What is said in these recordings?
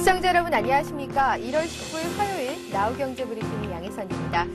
시청자 여러분 안녕하십니까? 1월 19일 화요일 나우경제 브리핑 양혜선입니다.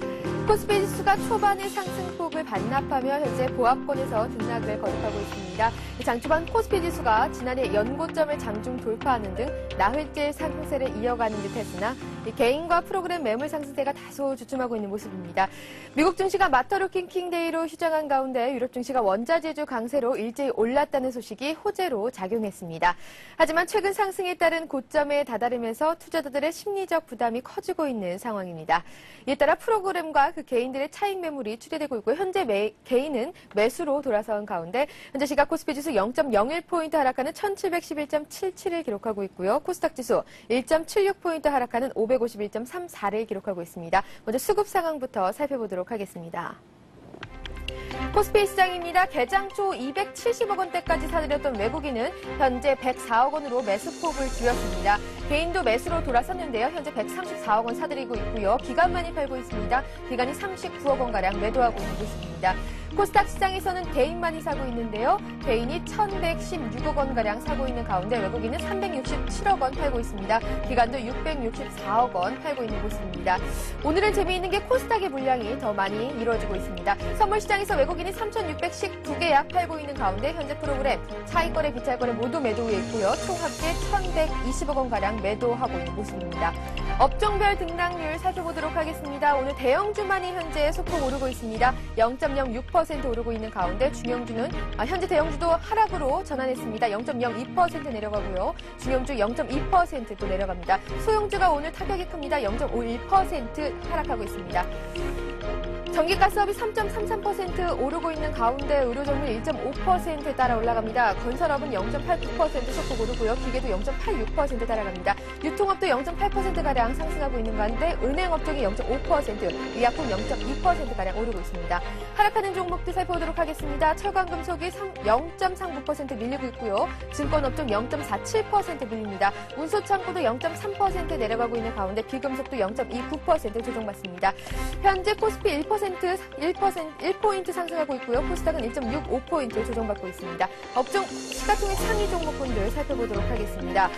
코스피 지수가 초반의 상승폭을 반납하며 현재 보합권에서 등락을 거듭하고 있습니다. 장초반 코스피 지수가 지난해 연고점을 장중 돌파하는 등 나흘째 상승세를 이어가는 듯했으나 개인과 프로그램 매물 상승세가 다소 주춤하고 있는 모습입니다. 미국 증시가 마터루킹 킹데이로 휴장한 가운데 유럽 증시가 원자재주 강세로 일제히 올랐다는 소식이 호재로 작용했습니다. 하지만 최근 상승에 따른 고점에 다다르면서 투자자들의 심리적 부담이 커지고 있는 상황입니다. 이에 따라 프로그램과 그 개인들의 차익 매물이 추대되고 있고 현재 개인은 매수로 돌아선 가운데 현재 시각 코스피 지수 0.01포인트 하락하는 1711.77을 기록하고 있고요. 코스닥 지수 1.76포인트 하락하는 551.34를 기록하고 있습니다. 먼저 수급 상황부터 살펴보도록 하겠습니다. 코스피 시장입니다. 개장 초 270억 원대까지 사들였던 외국인은 현재 104억 원으로 매수폭을 줄였습니다. 개인도 매수로 돌아섰는데요. 현재 134억 원 사들이고 있고요. 기관만이 팔고 있습니다. 기관이 39억 원가량 매도하고 있는 모습입니다. 코스닥 시장에서는 개인만이 사고 있는데요. 개인이 1,116억 원가량 사고 있는 가운데 외국인은 367억 원 팔고 있습니다. 기관도 664억 원 팔고 있는 모습입니다. 오늘은 재미있는 게 코스닥의 물량이 더 많이 이루어지고 있습니다. 선물 시장에서 외국인이 3,619개 약 팔고 있는 가운데 현재 프로그램, 차익거래, 비차익거래 모두 매도에 있고요. 총 합계 1,120억 원가량 매도하고 있는 모습입니다. 업종별 등락률 살펴보도록 하겠습니다. 오늘 대형주만이 현재 소폭 오르고 있습니다. 0.06% 오르고 있는 가운데 중형주는 현재 대형주도 하락으로 전환했습니다. 0.02% 내려가고요. 중형주 0.2% 또 내려갑니다. 소형주가 오늘 타격이 큽니다. 0.51% 하락하고 있습니다. 전기가스업이 3.33% 오르고 있는 가운데 의료정밀 1.5% 따라 올라갑니다. 건설업은 0.89% 소폭 오르고요. 기계도 0.86% 따라갑니다. 유통업도 0.8%가량 상승하고 있는 가운데 은행업종이 0.5%, 의약품 0.2%가량 오르고 있습니다. 하락하는 종목들 살펴보도록 하겠습니다. 철강금속이 0.39% 밀리고 있고요. 증권업종 0.47% 밀립니다. 운소창고도 0.3% 내려가고 있는 가운데 비금속도 0.29% 조정받습니다. 현재 코스피 1포인트 상승하고 있고요. 코스닥은 1.65포인트 조정받고 있습니다. 업종 시가총액 상위 종목군들 살펴보도록 하겠습니다.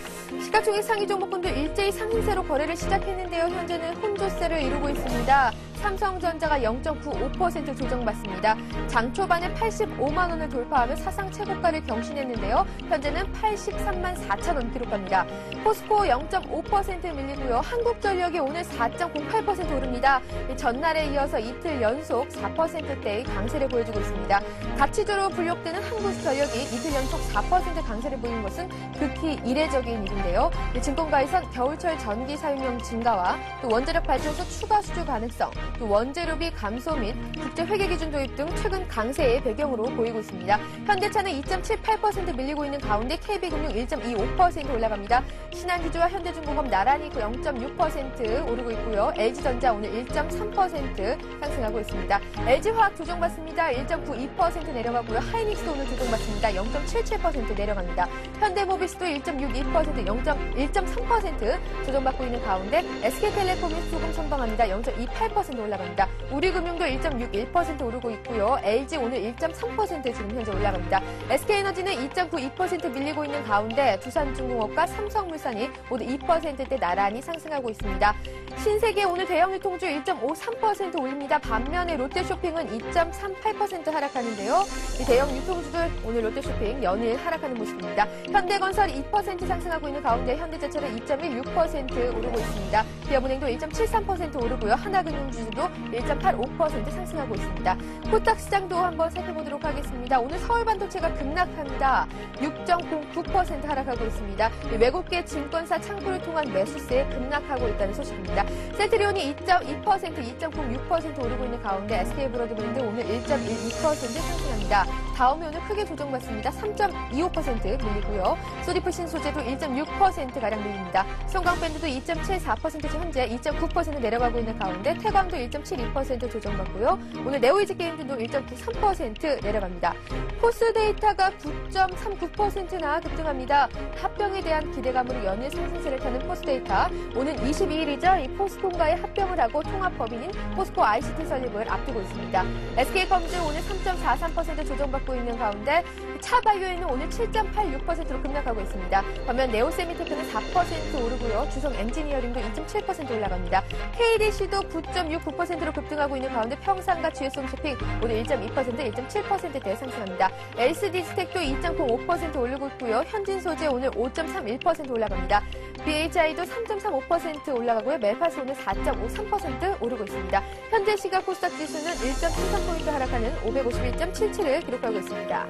시가총액 상위 종목군들 일제히 상승세로 거래를 시작했는데요. 현재는 혼조세를 이루고 있습니다. 삼성전자가 0.95% 조정받습니다. 장 초반에 85만 원을 돌파하며 사상 최고가를 경신했는데요. 현재는 83만 4천 원 기록합니다. 포스코 0.5% 밀리고요. 한국전력이 오늘 4.08% 오릅니다. 전날에 이어서 이틀 연속 4%대의 강세를 보여주고 있습니다. 가치주로 분류되는 한국전력이 이틀 연속 4% 강세를 보이는 것은 극히 이례적인 일인데요. 증권가에선 겨울철 전기 사용량 증가와 또 원자력 발전소 추가 수주 가능성, 또 원재료비 감소 및 국제 회계 기준 도입 등 최근 강세의 배경으로 보이고 있습니다. 현대차는 2.78% 밀리고 있는 가운데 KB금융 1.25% 올라갑니다. 신한기주와 현대중공업 나란히 0.6% 오르고 있고요. LG전자 오늘 1.3% 상승하고 있습니다. LG화학 조정받습니다. 1.92% 내려가고요. 하이닉스도 오늘 조정받습니다. 0.77% 내려갑니다. 현대모비스도 1.62%, 1.3% 조정받고 있는 가운데 SK텔레콤이 조금 선방합니다. 0.28% 올라갑니다. 우리금융도 1.61% 오르고 있고요. LG 오늘 1.3% 지금 현재 올라갑니다. SK에너지는 2.92% 밀리고 있는 가운데 두산중공업과 삼성물산이 모두 2%대 나란히 상승하고 있습니다. 신세계 오늘 대형 유통주 1.53% 올립니다. 반면에 롯데쇼핑은 2.38% 하락하는데요. 이 대형 유통주들 오늘 롯데쇼핑 연일 하락하는 모습입니다. 현대건설이 2% 상승하고 있는 가운데 현대제철은 2.16% 오르고 있습니다. 기업은행도 1.73% 오르고요. 하나금융주도 1.85% 상승하고 있습니다. 코스닥 시장도 한번 살펴보도록 하겠습니다. 오늘 서울반도체가 급락합니다. 6.09% 하락하고 있습니다. 외국계 증권사 창구를 통한 매수세에 급락하고 있다는 소식입니다. 셀트리온이 2.2%, 2.06% 오르고 있는 가운데 SK브로드밴드 오늘 1.12% 상승합니다. 다음에 오늘 크게 조정받습니다. 3.25% 밀리고요. 소디프신 소재도 1.6%가량 밀립니다. 성광밴드도 2.74% 현재 2.9% 내려가고 있는 가운데 태광도 1.72% 조정받고요. 오늘 네오이즈 게임즈도 1.93% 내려갑니다. 포스데이터가 9.39%나 급등합니다. 합병에 대한 기대감으로 연일 상승세를 타는 포스데이터. 오는 22일이죠. 이 포스콘과의 합병을 하고 통합법인인 포스코 ICT 설립을 앞두고 있습니다. SK컴즈 오늘 3.43% 조정받고 받고 있는 가운데 차바이오에는 오늘 7.86%로 급락하고 있습니다. 반면 네오세미테크는 4% 오르고요. 주성 엔지니어링도 2.7% 올라갑니다. KDC도 9.69%로 급등하고 있는 가운데 평산과 GS홈쇼핑 오늘 1.2%, 1.7%대 상승합니다. LCD스택도 2.05% 오르고 있고요. 현진소재 오늘 5.31% 올라갑니다. BHI도 3.35% 올라가고요. 멜파스 오늘 4.53% 오르고 있습니다. 현재 시각 코스닥 지수는 1.33포인트 하락하는 551.77을 기록하고 있습니다.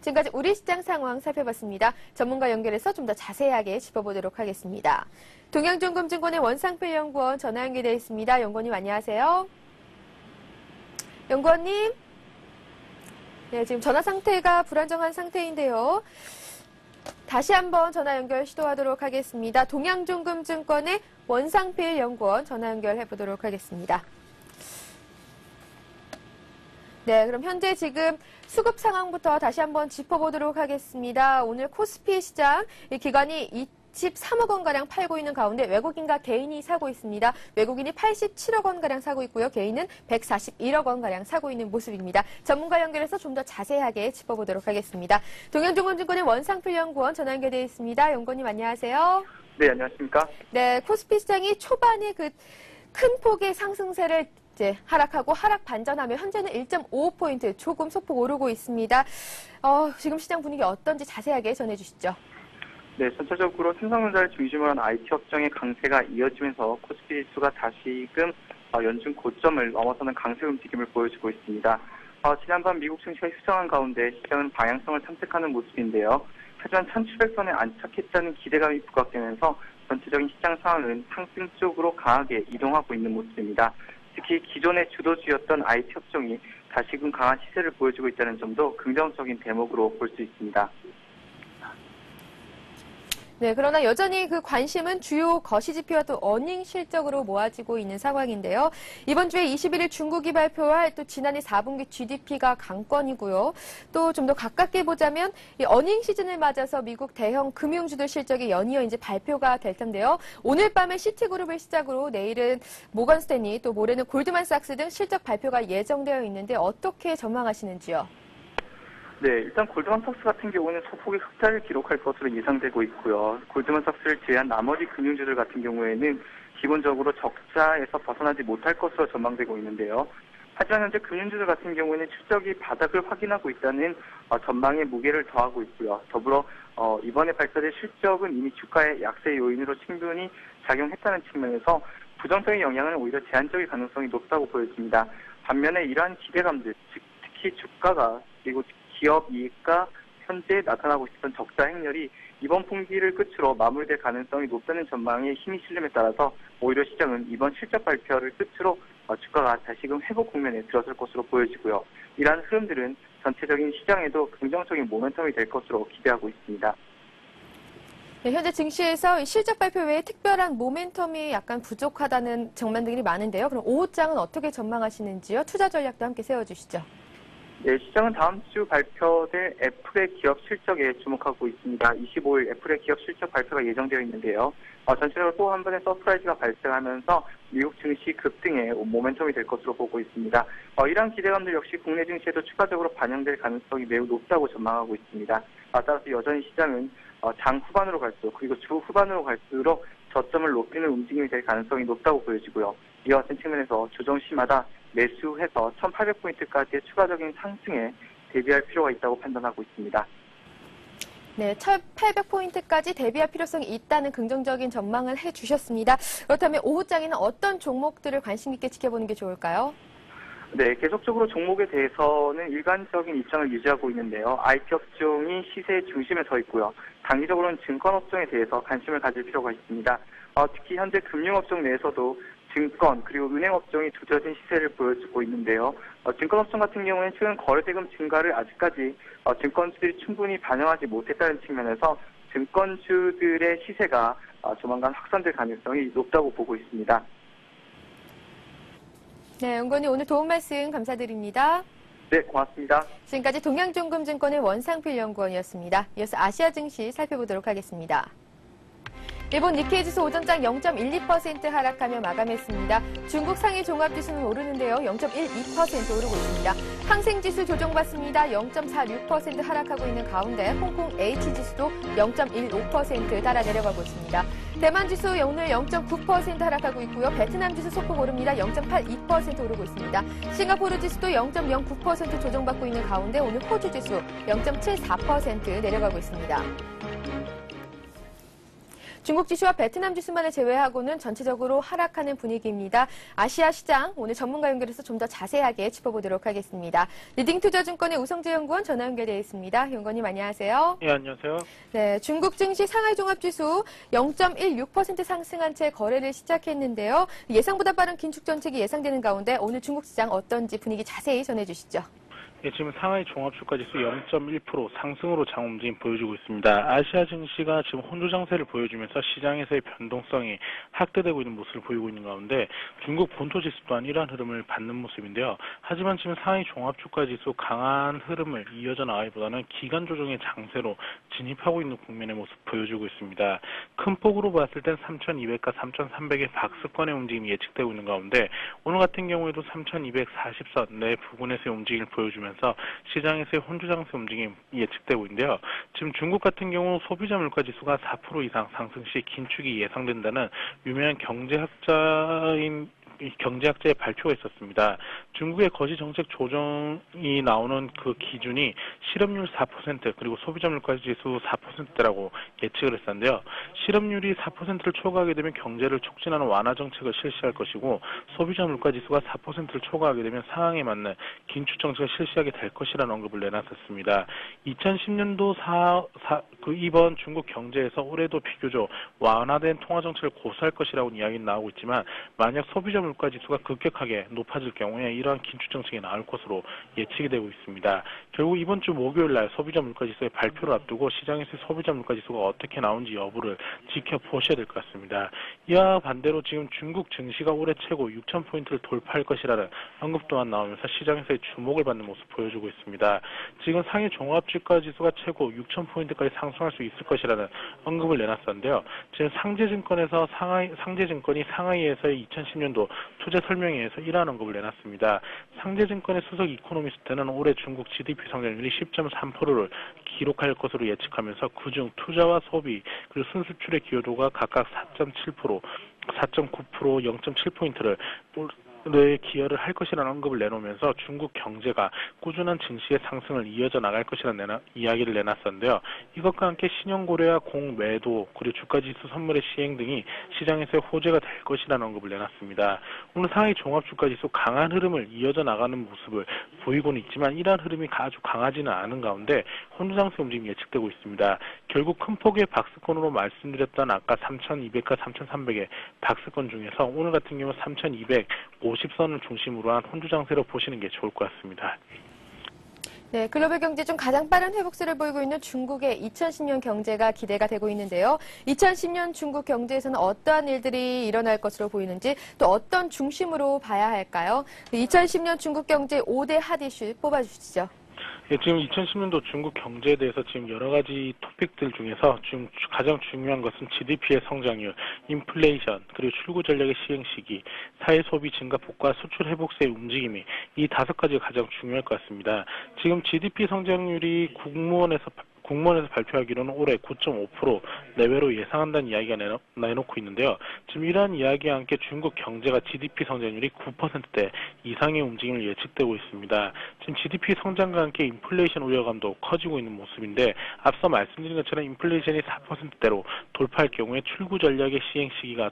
지금까지 우리 시장 상황 살펴봤습니다. 전문가 연결해서 좀 더 자세하게 짚어보도록 하겠습니다. 동양종금증권의 원상필 연구원 전화 연결되어 있습니다. 연구원님 안녕하세요. 연구원님. 네, 지금 전화 상태가 불안정한 상태인데요. 다시 한번 전화 연결 시도하도록 하겠습니다. 동양종금증권의 원상필 연구원 전화 연결해 보도록 하겠습니다. 네, 그럼 현재 지금 수급 상황부터 다시 한번 짚어보도록 하겠습니다. 오늘 코스피 시장 기관이 23억 원가량 팔고 있는 가운데 외국인과 개인이 사고 있습니다. 외국인이 87억 원가량 사고 있고요. 개인은 141억 원가량 사고 있는 모습입니다. 전문가 연결해서 좀 더 자세하게 짚어보도록 하겠습니다. 동양종금증권의 원상필 연구원 전화 연결되어 있습니다. 연구원님 안녕하세요. 네, 안녕하십니까. 네, 코스피 시장이 초반에 그 큰 폭의 상승세를 하락하고 하락 반전하며 현재는 1.55포인트 조금 소폭 오르고 있습니다. 지금 시장 분위기 어떤지 자세하게 전해주시죠. 네, 전체적으로 삼성전자를 중심으로 한 IT 업종의 강세가 이어지면서 코스피 지수가 다시금 연중 고점을 넘어서는 강세 움직임을 보여주고 있습니다. 지난밤 미국 증시가 휴정한 가운데 시장은 방향성을 탐색하는 모습인데요. 하지만 1700선에 안착했다는 기대감이 부각되면서 전체적인 시장 상황은 상승 쪽으로 강하게 이동하고 있는 모습입니다. 특히 기존의 주도주였던 IT 업종이 다시금 강한 시세를 보여주고 있다는 점도 긍정적인 대목으로 볼 수 있습니다. 네, 그러나 여전히 그 관심은 주요 거시지표와 또 어닝 실적으로 모아지고 있는 상황인데요. 이번 주에 21일 중국이 발표할 또 지난해 4분기 GDP가 강권이고요. 또 좀 더 가깝게 보자면 이 어닝 시즌을 맞아서 미국 대형 금융주들 실적이 연이어 이제 발표가 될 텐데요. 오늘 밤에 시티그룹을 시작으로 내일은 모건스탠리 또 모레는 골드만삭스 등 실적 발표가 예정되어 있는데 어떻게 전망하시는지요? 네, 일단 골드만삭스 같은 경우는 소폭의 흑자를 기록할 것으로 예상되고 있고요. 골드만삭스를 제외한 나머지 금융주들 같은 경우에는 기본적으로 적자에서 벗어나지 못할 것으로 전망되고 있는데요. 하지만 현재 금융주들 같은 경우에는 실적이 바닥을 확인하고 있다는 전망에 무게를 더하고 있고요. 더불어 이번에 발표될 실적은 이미 주가의 약세 요인으로 충분히 작용했다는 측면에서 부정적인 영향은 오히려 제한적일 가능성이 높다고 보여집니다. 반면에 이러한 기대감들, 특히 주가가 그리고 기업 이익과 현재 나타나고 있었던 적자 행렬이 이번 분기를 끝으로 마무리될 가능성이 높다는 전망에 힘이 실림에 따라서 오히려 시장은 이번 실적 발표를 끝으로 주가가 다시금 회복 국면에 들어설 것으로 보여지고요. 이러한 흐름들은 전체적인 시장에도 긍정적인 모멘텀이 될 것으로 기대하고 있습니다. 네, 현재 증시에서 실적 발표 외에 특별한 모멘텀이 약간 부족하다는 전망들이 많은데요. 그럼 오후장은 어떻게 전망하시는지요? 투자 전략도 함께 세워주시죠. 네, 시장은 다음 주 발표될 애플의 기업 실적에 주목하고 있습니다. 25일 애플의 기업 실적 발표가 예정되어 있는데요. 전체적으로 또 한 번의 서프라이즈가 발생하면서 미국 증시 급등의 모멘텀이 될 것으로 보고 있습니다. 이러한 기대감들 역시 국내 증시에도 추가적으로 반영될 가능성이 매우 높다고 전망하고 있습니다. 따라서 여전히 시장은 장 후반으로 갈수록 그리고 주 후반으로 갈수록 저점을 높이는 움직임이 될 가능성이 높다고 보여지고요. 이와 같은 측면에서 조정 시마다 매수해서 1800포인트까지의 추가적인 상승에 대비할 필요가 있다고 판단하고 있습니다. 네, 1800포인트까지 대비할 필요성이 있다는 긍정적인 전망을 해주셨습니다. 그렇다면 오후장에는 어떤 종목들을 관심 있게 지켜보는 게 좋을까요? 네, 계속적으로 종목에 대해서는 일관적인 입장을 유지하고 있는데요. IT 업종이 시세의 중심에 서 있고요. 단기적으로는 증권 업종에 대해서 관심을 가질 필요가 있습니다. 특히 현재 금융업종 내에서도 증권 그리고 은행 업종이 두드러진 시세를 보여주고 있는데요. 증권 업종 같은 경우는 최근 거래대금 증가를 아직까지 증권주들이 충분히 반영하지 못했다는 측면에서 증권주들의 시세가 조만간 확산될 가능성이 높다고 보고 있습니다. 네, 연구원님 오늘 도움 말씀 감사드립니다. 네, 고맙습니다. 지금까지 동양종금증권의 원상필 연구원이었습니다. 이어서 아시아 증시 살펴보도록 하겠습니다. 일본 니케이 지수 오전장 0.12% 하락하며 마감했습니다. 중국 상해 종합지수는 오르는데요. 0.12% 오르고 있습니다. 항생지수 조정받습니다. 0.46% 하락하고 있는 가운데 홍콩 H지수도 0.15% 따라 내려가고 있습니다. 대만지수 오늘 0.9% 하락하고 있고요. 베트남지수 소폭 오릅니다. 0.82% 오르고 있습니다. 싱가포르 지수도 0.09% 조정받고 있는 가운데 오늘 호주지수 0.74% 내려가고 있습니다. 중국 지수와 베트남 지수만을 제외하고는 전체적으로 하락하는 분위기입니다. 아시아 시장 오늘 전문가 연결해서 좀 더 자세하게 짚어보도록 하겠습니다. 리딩투자증권의 우성재 연구원 전화 연결되어 있습니다. 연구원님 안녕하세요. 네, 안녕하세요. 네, 중국 증시 상하이 종합지수 0.16% 상승한 채 거래를 시작했는데요. 예상보다 빠른 긴축 정책이 예상되는 가운데 오늘 중국 시장 어떤지 분위기 자세히 전해주시죠. 네, 지금 상하이 종합주가지수 0.1% 상승으로 장 움직임 보여주고 있습니다. 아시아 증시가 지금 혼조 장세를 보여주면서 시장에서의 변동성이 확대되고 있는 모습을 보이고 있는 가운데 중국 본토 지수 또한 이러한 흐름을 받는 모습인데요. 하지만 지금 상하이 종합주가지수 강한 흐름을 이어져 나가기보다는 기간 조정의 장세로 진입하고 있는 국면의 모습 보여주고 있습니다. 큰 폭으로 봤을 땐 3,200과 3,300의 박스권의 움직임이 예측되고 있는 가운데 오늘 같은 경우에도 3,240선 내 부근에서의 움직임을 보여주면서 시장에서의 혼조 장세 움직임이 예측되고 있는데요. 지금 중국 같은 경우 소비자 물가 지수가 4% 이상 상승 시 긴축이 예상된다는 유명한 경제학자의 발표가 있었습니다. 중국의 거시 정책 조정이 나오는 그 기준이 실업률 4% 그리고 소비자 물가 지수 4%대라고 예측을 했었는데요. 실업률이 4%를 초과하게 되면 경제를 촉진하는 완화 정책을 실시할 것이고 소비자 물가 지수가 4%를 초과하게 되면 상황에 맞는 긴축 정책을 실시하게 될 것이라는 언급을 내놨었습니다. 2010년도 이번 중국 경제에서 올해도 비교적 완화된 통화 정책을 고수할 것이라고 이야기는 나오고 있지만 만약 소비자 물가 지수가 급격하게 높아질 경우에 이러한 긴축 정책이 나올 것으로 예측이 되고 있습니다. 결국 이번 주 목요일 날 소비자 물가 지수의 발표를 앞두고 시장에서 소비자 물가 지수가 어떻게 나오는지 여부를 지켜보셔야 될 것 같습니다. 이와 반대로 지금 중국 증시가 올해 최고 6,000포인트를 돌파할 것이라는 언급 또한 나오면서 시장에서의 주목을 받는 모습 보여주고 있습니다. 지금 상해 종합주가 지수가 최고 6,000포인트까지 상승할 수 있을 것이라는 언급을 내놨었는데요. 지금 상제증권이 상하이에서의 2010년도 투자 설명회에서 이러한 언급을 내놨습니다. 상제증권의 수석 이코노미스트는 올해 중국 GDP 성장률이 10.3%를 기록할 것으로 예측하면서 그중 투자와 소비 그리고 순수출의 기여도가 각각 4.7%, 4.9%, 0.7포인트를 기여를 할 것이라는 언급을 내놓으면서 중국 경제가 꾸준한 증시의 상승을 이어져 나갈 것이라는 이야기를 내놨었는데요. 이것과 함께 신용고래와 공매도 그리고 주가지수 선물의 시행 등이 시장에서의 호재가 될 것이라는 언급을 내놨습니다. 오늘 상하이 종합주가지수 강한 흐름을 이어져 나가는 모습을 보이고는 있지만 이러한 흐름이 아주 강하지는 않은 가운데 혼조장세 움직임이 예측되고 있습니다. 결국 큰 폭의 박스권으로 말씀드렸던 아까 3,200과 3,300의 박스권 중에서 오늘 같은 경우 3,250선을 중심으로 한 혼조 장세로 보시는 게 좋을 것 같습니다. 네, 글로벌 경제 중 가장 빠른 회복세를 보이고 있는 중국의 2010년 경제가 기대가 되고 있는데요. 2010년 중국 경제에서는 어떠한 일들이 일어날 것으로 보이는지 또 어떤 중심으로 봐야 할까요? 2010년 중국 경제 5대 핫 이슈 뽑아주시죠. 예, 지금 2010년도 중국 경제에 대해서 지금 여러 가지 토픽들 중에서 지금 가장 중요한 것은 GDP의 성장률, 인플레이션, 그리고 출구 전략의 시행 시기, 사회 소비 증가 폭과 수출 회복세의 움직임이 이 5가지가 가장 중요할 것 같습니다. 지금 GDP 성장률이 국무원에서 발표하기로는 올해 9.5% 내외로 예상한다는 이야기가 내놓고 있는데요. 지금 이러한 이야기와 함께 중국 경제가 GDP 성장률이 9%대 이상의 움직임을 예측되고 있습니다. 지금 GDP 성장과 함께 인플레이션 우려감도 커지고 있는 모습인데 앞서 말씀드린 것처럼 인플레이션이 4%대로 돌파할 경우에 출구 전략의 시행 시기가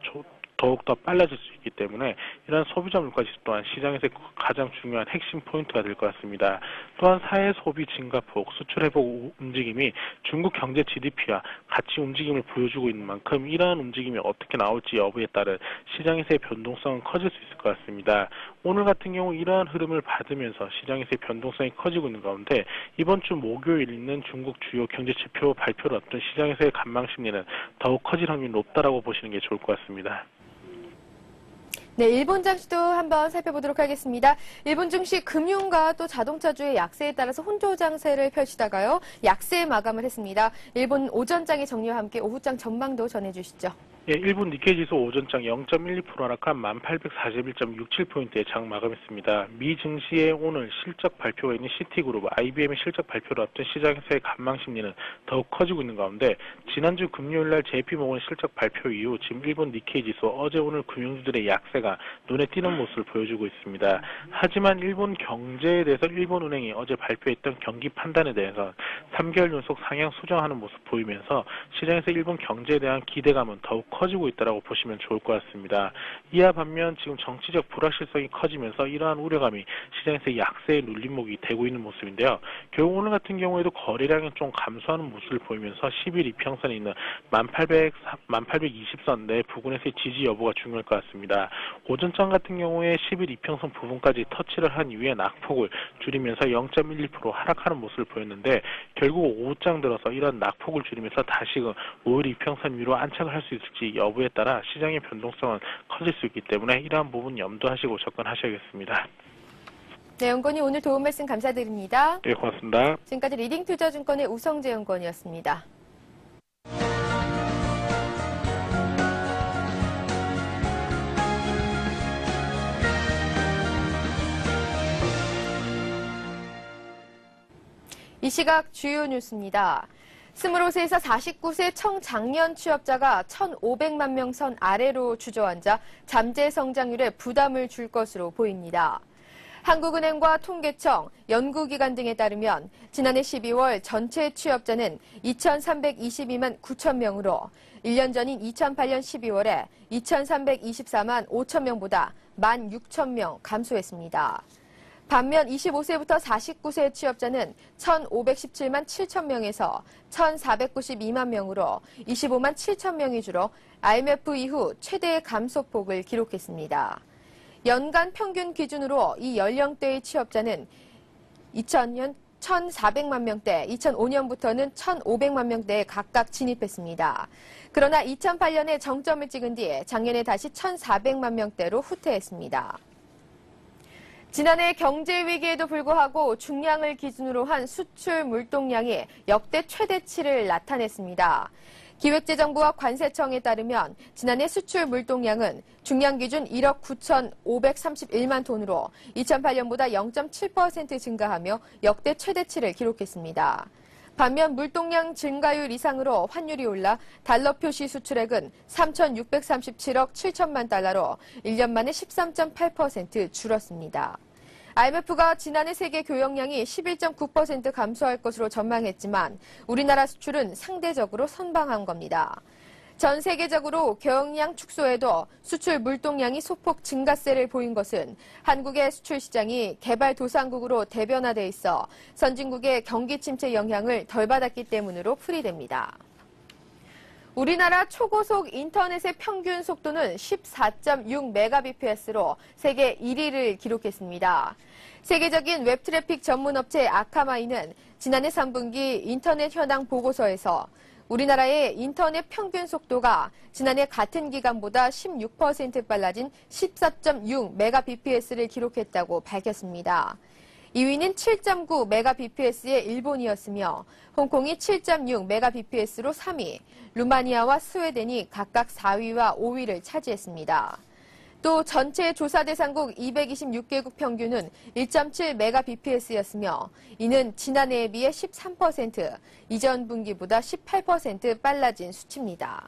더욱더 빨라질 수 있기 때문에 이러한 소비자 물가 지수 또한 시장에서 가장 중요한 핵심 포인트가 될 것 같습니다. 또한 사회 소비 증가폭, 수출 회복 움직임이 중국 경제 GDP와 같이 움직임을 보여주고 있는 만큼 이러한 움직임이 어떻게 나올지 여부에 따른 시장에서의 변동성은 커질 수 있을 것 같습니다. 오늘 같은 경우 이러한 흐름을 받으면서 시장에서의 변동성이 커지고 있는 가운데 이번 주 목요일 있는 중국 주요 경제 지표 발표를 앞둔 시장에서의 관망 심리는 더욱 커질 확률이 높다라고 보시는 게 좋을 것 같습니다. 네, 일본 증시도 한번 살펴보도록 하겠습니다. 일본 증시 금융과 또 자동차주의 약세에 따라서 혼조 장세를 펼치다가요, 약세 마감을 했습니다. 일본 오전장의 정리와 함께 오후장 전망도 전해주시죠. 예, 일본 니케이 지수 오전장 0.12% 하락한 1841.67포인트에 장 마감했습니다. 미 증시의 오늘 실적 발표가 있는 시티그룹, IBM의 실적 발표를 앞둔 시장에서의 관망 심리는 더욱 커지고 있는 가운데 지난주 금요일날 JP모건 실적 발표 이후 지금 일본 니케이 지수 어제 오늘 금융주들의 약세가 눈에 띄는 모습을 보여주고 있습니다. 하지만 일본 경제에 대해서 일본은행이 어제 발표했던 경기 판단에 대해서 3개월 연속 상향 수정하는 모습 보이면서 시장에서 일본 경제에 대한 기대감은 더욱 커지고 있다고 보시면 좋을 것 같습니다. 이와 반면 지금 정치적 불확실성이 커지면서 이러한 우려감이 시장에서 약세의 눌림목이 되고 있는 모습인데요. 결국 오늘 같은 경우에도 거래량이 좀 감소하는 모습을 보이면서 10일 이평선에 있는 1820선 내 부근에서의 지지 여부가 중요할 것 같습니다. 오전장 같은 경우에 10일 이평선 부분까지 터치를 한 이후에 낙폭을 줄이면서 0.11% 하락하는 모습을 보였는데 결국 오후장 들어서 이런 낙폭을 줄이면서 다시금 5일 이평선 위로 안착을 할 수 있을지 여부에 따라 시장의 변동성은 커질 수 있기 때문에 이러한 부분 염두하시고 접근하셔야겠습니다. 네, 연구원님 오늘 도움 말씀 감사드립니다. 네, 고맙습니다. 지금까지 리딩투자증권의 우성재 연구원이었습니다. 이 시각 주요 뉴스입니다. 20세에서 49세 청장년 취업자가 1,500만 명 선 아래로 주저앉아 잠재 성장률에 부담을 줄 것으로 보입니다. 한국은행과 통계청, 연구기관 등에 따르면 지난해 12월 전체 취업자는 2,322만 9천 명으로 1년 전인 2008년 12월에 2,324만 5천 명보다 16,000명 감소했습니다. 반면 25세부터 49세 취업자는 1,517만 7천 명에서 1,492만 명으로 25만 7천 명이 줄어 IMF 이후 최대의 감소폭을 기록했습니다. 연간 평균 기준으로 이 연령대의 취업자는 2000년 1,400만 명대, 2005년부터는 1,500만 명대에 각각 진입했습니다. 그러나 2008년에 정점을 찍은 뒤에 작년에 다시 1,400만 명대로 후퇴했습니다. 지난해 경제 위기에도 불구하고 중량을 기준으로 한 수출 물동량이 역대 최대치를 나타냈습니다. 기획재정부와 관세청에 따르면 지난해 수출 물동량은 중량 기준 1억 9,531만 톤으로 2008년보다 0.7% 증가하며 역대 최대치를 기록했습니다. 반면 물동량 증가율 이상으로 환율이 올라 달러 표시 수출액은 3,637억 7천만 달러로 1년 만에 13.8% 줄었습니다. IMF가 지난해 세계 교역량이 11.9% 감소할 것으로 전망했지만 우리나라 수출은 상대적으로 선방한 겁니다. 전 세계적으로 교역량 축소에도 수출 물동량이 소폭 증가세를 보인 것은 한국의 수출 시장이 개발도상국으로 대변화돼 있어 선진국의 경기 침체 영향을 덜 받았기 때문으로 풀이됩니다. 우리나라 초고속 인터넷의 평균 속도는 14.6Mbps로 세계 1위를 기록했습니다. 세계적인 웹 트래픽 전문 업체 아카마이는 지난해 3분기 인터넷 현황 보고서에서 우리나라의 인터넷 평균 속도가 지난해 같은 기간보다 16% 빨라진 14.6Mbps를 기록했다고 밝혔습니다. 2위는 7.9Mbps의 일본이었으며 홍콩이 7.6Mbps로 3위, 루마니아와 스웨덴이 각각 4위와 5위를 차지했습니다. 또 전체 조사 대상국 226개국 평균은 1.7Mbps였으며 이는 지난해에 비해 13%, 이전 분기보다 18% 빨라진 수치입니다.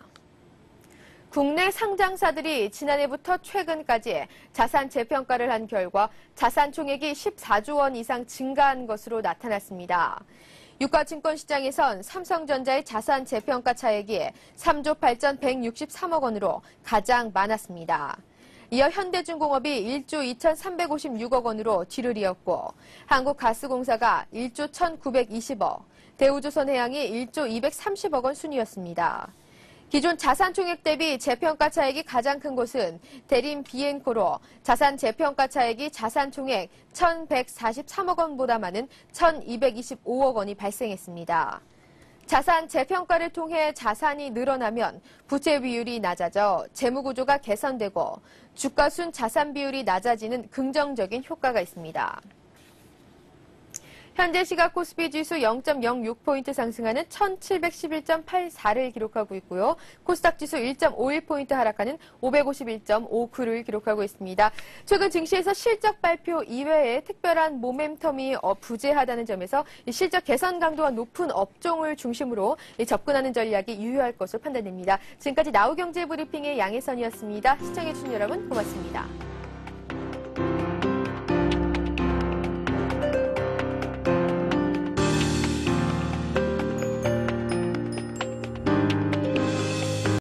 국내 상장사들이 지난해부터 최근까지 자산 재평가를 한 결과 자산 총액이 14조 원 이상 증가한 것으로 나타났습니다. 유가증권시장에선 삼성전자의 자산 재평가 차액이 3조 8,163억 원으로 가장 많았습니다. 이어 현대중공업이 1조 2,356억 원으로 뒤를 이었고 한국가스공사가 1조 1,920억, 대우조선해양이 1조 230억 원 순이었습니다. 기존 자산 총액 대비 재평가 차액이 가장 큰 곳은 대림 비엔코로 자산 재평가 차액이 자산 총액 1,143억 원보다 많은 1,225억 원이 발생했습니다. 자산 재평가를 통해 자산이 늘어나면 부채 비율이 낮아져 재무 구조가 개선되고 주가 순 자산 비율이 낮아지는 긍정적인 효과가 있습니다. 현재 시각 코스피 지수 0.06포인트 상승하는 1711.84를 기록하고 있고요. 코스닥 지수 1.51포인트 하락하는 551.59를 기록하고 있습니다. 최근 증시에서 실적 발표 이외에 특별한 모멘텀이 부재하다는 점에서 실적 개선 강도가 높은 업종을 중심으로 접근하는 전략이 유효할 것으로 판단됩니다. 지금까지 나우경제브리핑의 양혜선이었습니다. 시청해주신 여러분 고맙습니다.